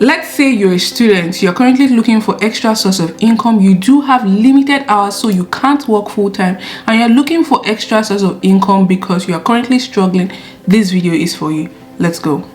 Let's say you're a student, you're currently looking for extra source of income, you do have limited hours so you can't work full-time, and you're looking for extra source of income because you are currently struggling. This video is for you. Let's go.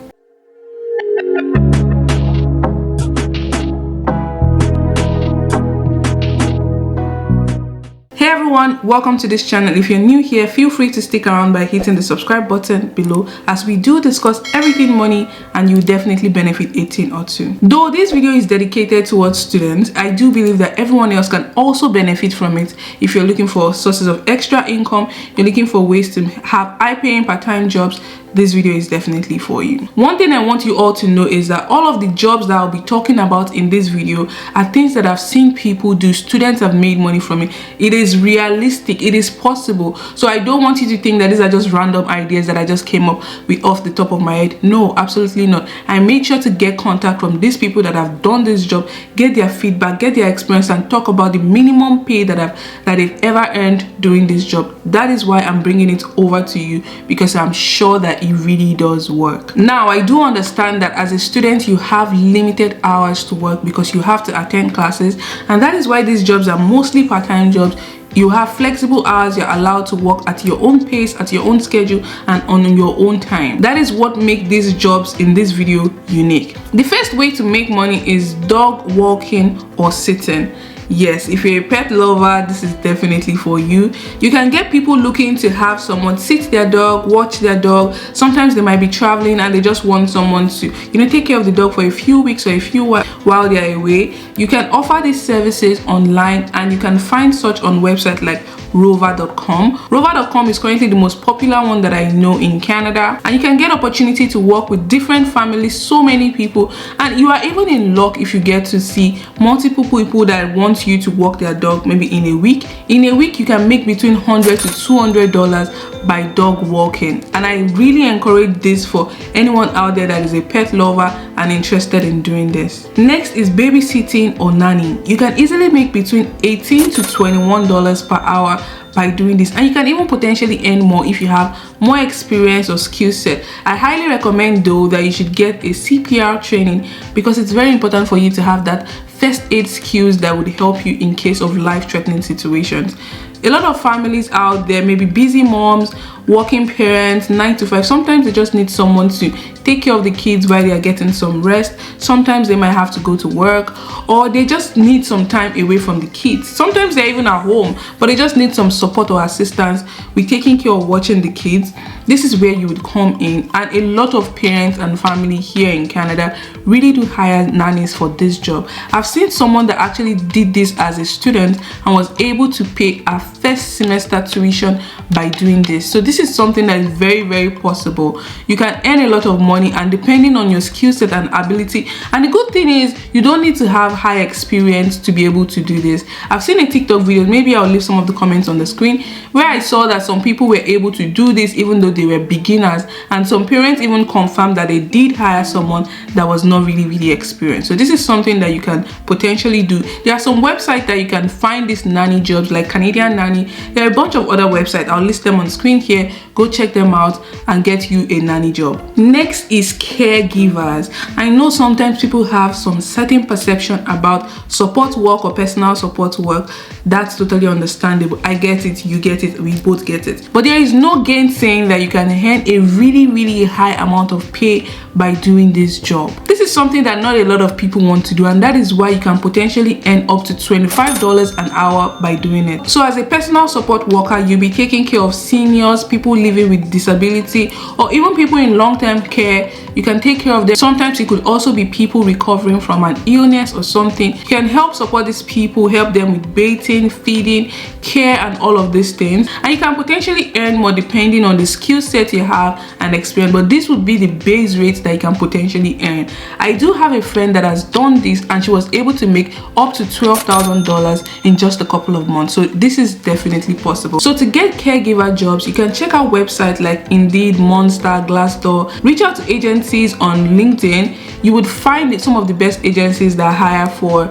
Hey everyone, welcome to this channel. If you're new here, feel free to stick around by hitting the subscribe button below as we do discuss everything money and you definitely benefit a thing or two. Though this video is dedicated towards students, I do believe that everyone else can also benefit from it. If you're looking for sources of extra income, you're looking for ways to have high-paying part-time jobs, this video is definitely for you. One thing I want you all to know is that all of the jobs that I'll be talking about in this video are things that I've seen people do. Students have made money from it. It is realistic, it is possible. So I don't want you to think that these are just random ideas that I just came up with off the top of my head. No, absolutely not. I made sure to get contact from these people that have done this job, get their feedback, get their experience, and talk about the minimum pay that they've ever earned doing this job. That is why I'm bringing it over to you, because I'm sure that it really does work. Now, I do understand that as a student you have limited hours to work because you have to attend classes, and that is why these jobs are mostly part-time jobs. You have flexible hours, you're allowed to work at your own pace, at your own schedule, and on your own time. That is what makes these jobs in this video unique. The first way to make money is dog walking or sitting. Yes, if you're a pet lover, this is definitely for you. You can get people looking to have someone sit their dog, watch their dog. Sometimes they might be traveling and they just want someone to, take care of the dog for a few weeks or a few while they're away. You can offer these services online, and you can find such on websites like rover.com. Rover.com is currently the most popular one that I know in Canada, and you can get opportunity to work with different families, so many people, and you are even in luck if you get to see multiple people that want you to walk their dog maybe in a week. In a week you can make between $100 to $200 by dog walking, and I really encourage this for anyone out there that is a pet lover and interested in doing this. Next is babysitting or nannying. You can easily make between $18 to $21 per hour by doing this, and you can even potentially earn more if you have more experience or skill set. I highly recommend though that you should get a CPR training, because it's very important for you to have that first aid skills that would help you in case of life-threatening situations. A lot of families out there, maybe busy moms, working parents, 9 to 5, sometimes they just need someone to take care of the kids while they are getting some rest. Sometimes they might have to go to work, or they just need some time away from the kids. Sometimes they're even at home, but they just need some support or assistance with taking care of watching the kids. This is where you would come in, and a lot of parents and family here in Canada really do hire nannies for this job. I've seen someone that actually did this as a student and was able to pay a first semester tuition by doing this. So this is something that is very, very possible. You can earn a lot of money, and depending on your skill set and ability. And the good thing is you don't need to have high experience to be able to do this. I've seen a TikTok video, maybe I'll leave some of the comments on the screen, where I saw that some people were able to do this even though they were beginners, and some parents even confirmed that they did hire someone that was not really experienced. So this is something that you can potentially do. There are some websites that you can find these nanny jobs, like Canadian Nanny. There are a bunch of other websites. I'll list them on screen here. Go check them out and get you a nanny job. Next is caregivers. I know sometimes people have some certain perception about support work or personal support work. That's totally understandable. I get it, you get it, we both get it. But there is no gainsaying that you can earn a really high amount of pay by doing this job. This is something that not a lot of people want to do, and that is why you can potentially earn up to $25 an hour by doing it. So as a personal support worker, you'll be taking care of seniors, people living with disability, or even people in long-term care. You can take care of them. Sometimes it could also be people recovering from an illness or something. You can help support these people, help them with bathing, feeding, care, and all of these things. And you can potentially earn more depending on the skill set you have and experience, but this would be the base rates that you can potentially earn. I do have a friend that has done this, and she was able to make up to $12,000 in just a couple of months. So this is definitely possible. So to get caregiver jobs, you can check out websites like Indeed, Monster, Glassdoor. Reach out to agencies on LinkedIn. You would find some of the best agencies that hire for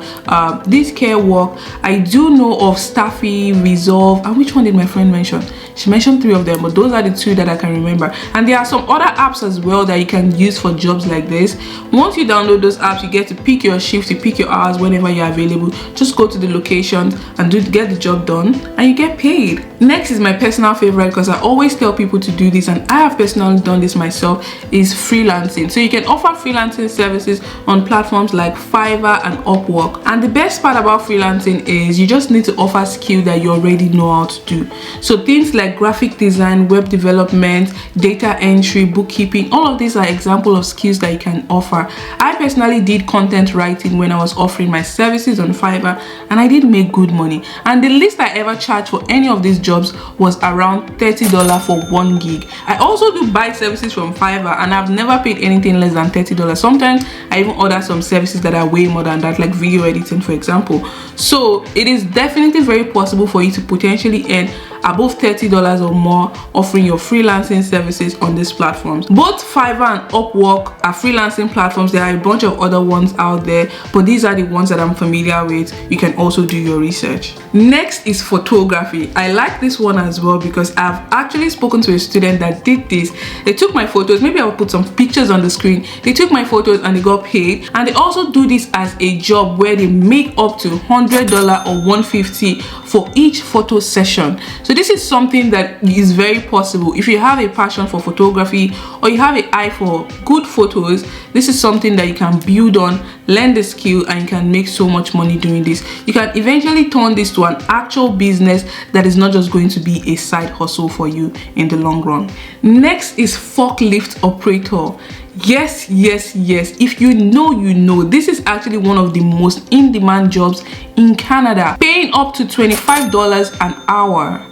this care work. I do know of Staffy, Resolve, and which one did my friend mention? She mentioned 3 of them, but those are the 2 that I can remember. And there are some other apps as well that you can use for jobs like this. Once you download those apps, you get to pick your shift, you pick your hours whenever you're available. Just go to the locations and get the job done, and you get paid. Next is my personal favorite, because I always tell people to do this, and I have personally done this myself, is freelancing. So you can offer freelancing services on platforms like Fiverr and Upwork. And the best part about freelancing is you just need to offer skill that you already know how to do. So things like graphic design, web development, data entry, bookkeeping, all of these are examples of skills that you can offer. I personally did content writing when I was offering my services on Fiverr, and I did make good money. And the least I ever charged for any of these jobs was around $30 for 1 gig. I also do buy services from Fiverr, and I've never paid anything less than $30. Sometimes I even order some services that are way more than that, like video editing, for example. So it is definitely very possible for you to potentially earn above $30 or more offering your freelancing services on these platforms. Both Fiverr and Upwork are freelancing platforms. There are a bunch of other ones out there, but these are the ones that I'm familiar with. You can also do your research. Next is photography. I like this one as well because I've actually spoken to a student that did this. They took my photos, maybe I'll put some pictures on the screen. They took my photos and they got paid, and they also do this as a job where they make up to $100 or $150 for each photo session. So this is something that is very possible. If you have a passion for photography or you have an eye for good photos, this is something that you can build on, learn the skill, and you can make so much money doing this. You can eventually turn this to an actual business that is not just going to be a side hustle for you in the long run. Next is forklift operator. Yes, if you know, you know. This is actually one of the most in-demand jobs in Canada, paying up to $25 an hour.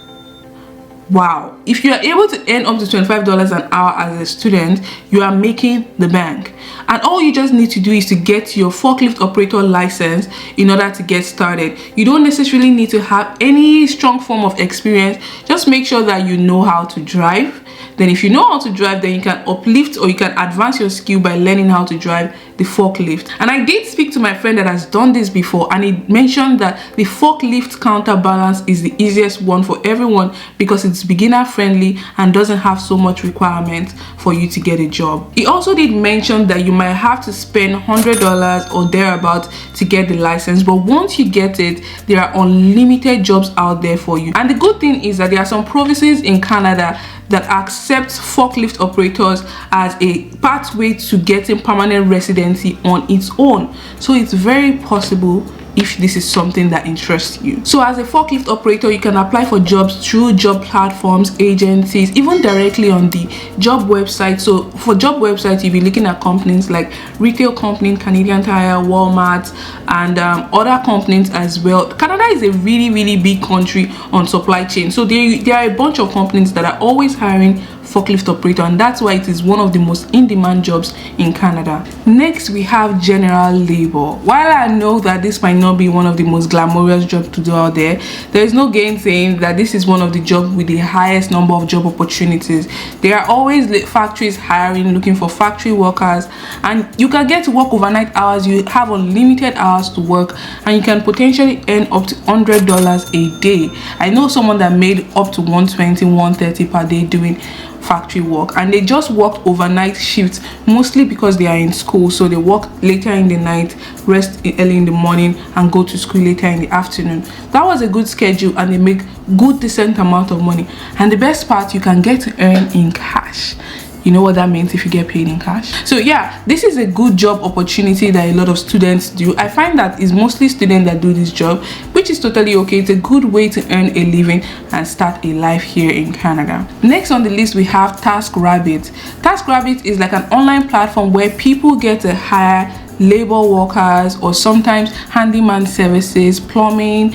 Wow, if you are able to earn up to $25 an hour as a student, you are making the bank. And all you just need to do is to get your forklift operator license in order to get started. You don't necessarily need to have any strong form of experience. Just make sure that you know how to drive. Then if you know how to drive, then you can uplift or you can advance your skill by learning how to drive the forklift. And I did speak to my friend that has done this before, and he mentioned that the forklift counterbalance is the easiest one for everyone because it's beginner friendly and doesn't have so much requirement for you to get a job. He also did mention that you might have to spend $100 or thereabout to get the license, but once you get it, there are unlimited jobs out there for you. And the good thing is that there are some provinces in Canada that accepts forklift operators as a pathway to getting permanent residency on its own. So it's very possible if this is something that interests you. So as a forklift operator, you can apply for jobs through job platforms, agencies, even directly on the job website. So for job websites, you'll be looking at companies like retail companies, Canadian Tire, Walmart, and other companies as well. Canada is a really big country on supply chain. So there are a bunch of companies that are always hiring forklift operator, and that's why it is one of the most in-demand jobs in Canada. Next, we have general labor. While I know that this might not be one of the most glamorous jobs to do out there, there is no gainsaying that this is one of the jobs with the highest number of job opportunities. There are always factories hiring, looking for factory workers, and you can get to work overnight hours. You have unlimited hours to work, and you can potentially earn up to $100 a day. I know someone that made up to $120, $130 per day doing factory work, and they just worked overnight shifts, mostly because they are in school. So they work later in the night, rest early in the morning, and go to school later in the afternoon. That was a good schedule, and they make good decent amount of money. And the best part, you can get to earn in cash. You know what that means if you get paid in cash. So yeah, this is a good job opportunity that a lot of students do. I find that it's mostly students that do this job, which is totally okay. It's a good way to earn a living and start a life here in Canada. Next on the list, we have TaskRabbit. TaskRabbit is like an online platform where people get to hire labor workers, or sometimes handyman services, plumbing,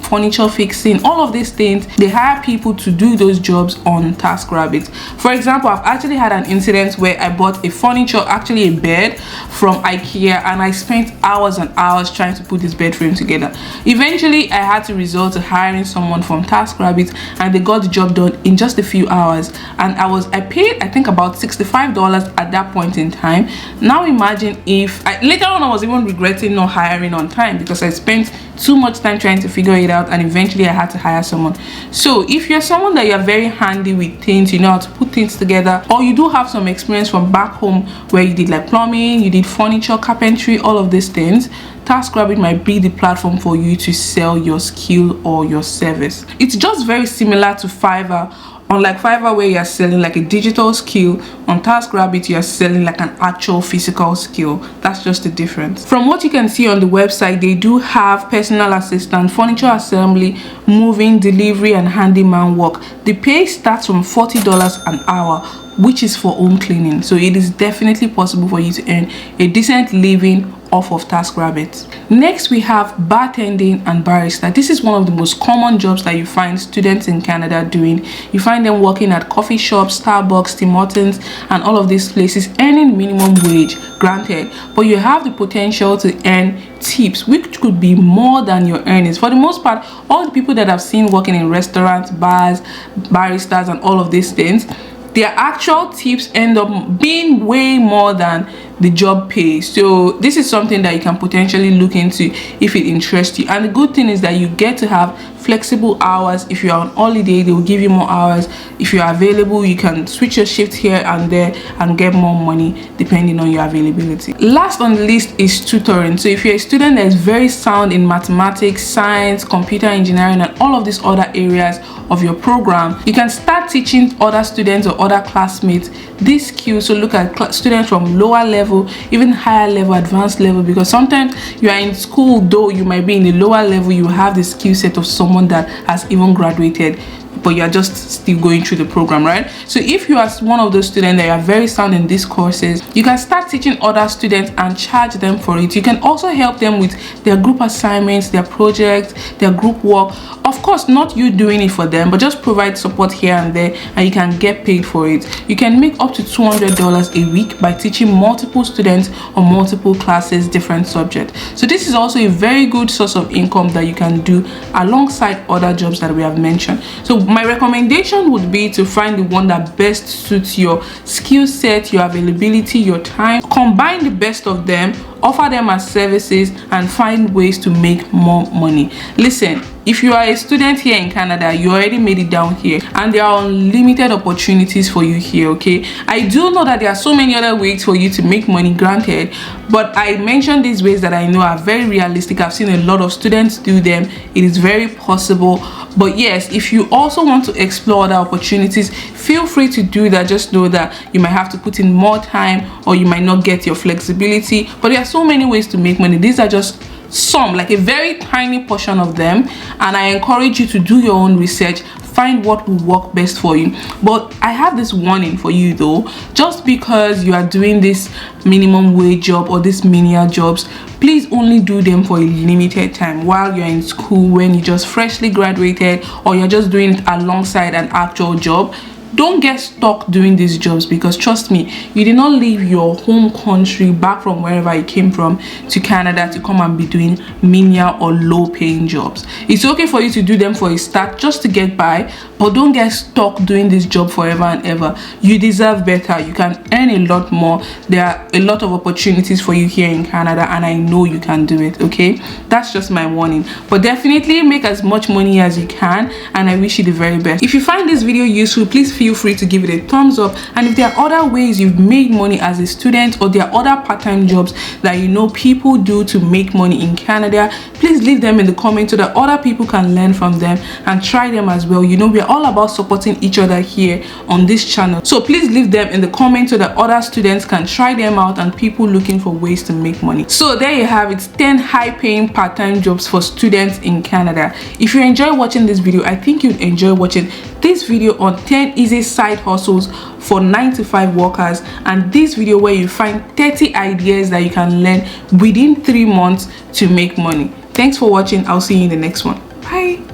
furniture fixing, all of these things. They hire people to do those jobs on TaskRabbit. For example, I've actually had an incident where I bought a furniture, actually a bed from IKEA, and I spent hours and hours trying to put this bed frame together. Eventually, I had to resort to hiring someone from TaskRabbit, and they got the job done in just a few hours. And I paid, I think, about $65 at that point in time. Now imagine if later on I was even regretting not hiring on time because I spent too much time trying to figure it out, and eventually I had to hire someone. So if you're someone that you're very handy with things, you know how to put things together, or you do have some experience from back home where you did like plumbing, you did furniture, carpentry, all of these things, TaskRabbit might be the platform for you to sell your skill or your service. It's just very similar to Fiverr. Unlike Fiverr where you are selling like a digital skill, on TaskRabbit you are selling like an actual physical skill. That's just the difference. From what you can see on the website, they do have personal assistant, furniture assembly, moving, delivery, and handyman work. The pay starts from $40 an hour, which is for home cleaning. So it is definitely possible for you to earn a decent living off of TaskRabbit. Next, we have bartending and barista. This is one of the most common jobs that you find students in Canada doing. You find them working at coffee shops, Starbucks, Tim Hortons, and all of these places, earning minimum wage, granted, but you have the potential to earn tips, which could be more than your earnings. For the most part, all the people that I've seen working in restaurants, bars, baristas, and all of these things, their actual tips end up being way more than the job pays. So this is something that you can potentially look into if it interests you. And the good thing is that you get to have flexible hours. If you're on holiday, they will give you more hours. If you're available, you can switch your shift here and there and get more money depending on your availability. Last on the list is tutoring. So if you're a student that is very sound in mathematics, science, computer engineering, and all of these other areas of your program, you can start teaching other students or other classmates these skills. So look at students from lower level, even higher level, advanced level, because sometimes you are in school, though you might be in the lower level, you have the skill set of someone that has even graduated, but you're just still going through the program, right? So if you are one of those students that are very sound in these courses, you can start teaching other students and charge them for it. You can also help them with their group assignments, their projects, their group work. Of course, not you doing it for them, but just provide support here and there, and you can get paid for it. You can make up to $200 a week by teaching multiple students on multiple classes, different subjects. So this is also a very good source of income that you can do alongside other jobs that we have mentioned. So my recommendation would be to find the one that best suits your skill set, your availability, your time. Combine the best of them, offer them as services, and find ways to make more money. Listen, if you are a student here in Canada, you already made it down here, and there are unlimited opportunities for you here, okay? I do know that there are so many other ways for you to make money, granted, but I mentioned these ways that I know are very realistic. I've seen a lot of students do them. It is very possible. But yes, if you also want to explore other opportunities, feel free to do that. Just know that you might have to put in more time, or you might not get your flexibility, but there are so many ways to make money. These are just some, like a very tiny portion of them, and I encourage you to do your own research, find what will work best for you. But I have this warning for you though: just because you are doing this minimum wage job or these menial jobs, please only do them for a limited time while you're in school, when you just freshly graduated, or you're just doing it alongside an actual job. Don't get stuck doing these jobs, because trust me, you did not leave your home country, back from wherever you came from, to Canada to come and be doing menial or low paying jobs. It's okay for you to do them for a start just to get by, but don't get stuck doing this job forever and ever. You deserve better. You can earn a lot more. There are a lot of opportunities for you here in Canada, and I know you can do it, okay? That's just my warning. But definitely make as much money as you can, and I wish you the very best. If you find this video useful, please feel free to give it a thumbs up. And if there are other ways you've made money as a student, or there are other part-time jobs that you know people do to make money in Canada, please leave them in the comments so that other people can learn from them and try them as well. You know, we're all about supporting each other here on this channel, so please leave them in the comments so that other students can try them out and people looking for ways to make money. So there you have it, 10 high-paying part-time jobs for students in Canada. If you enjoy watching this video, I think you'd enjoy watching this video on 10 easy side hustles for 9-to-5 workers, and this video where you find 30 ideas that you can learn within 3 months to make money. Thanks for watching. I'll see you in the next one. Bye.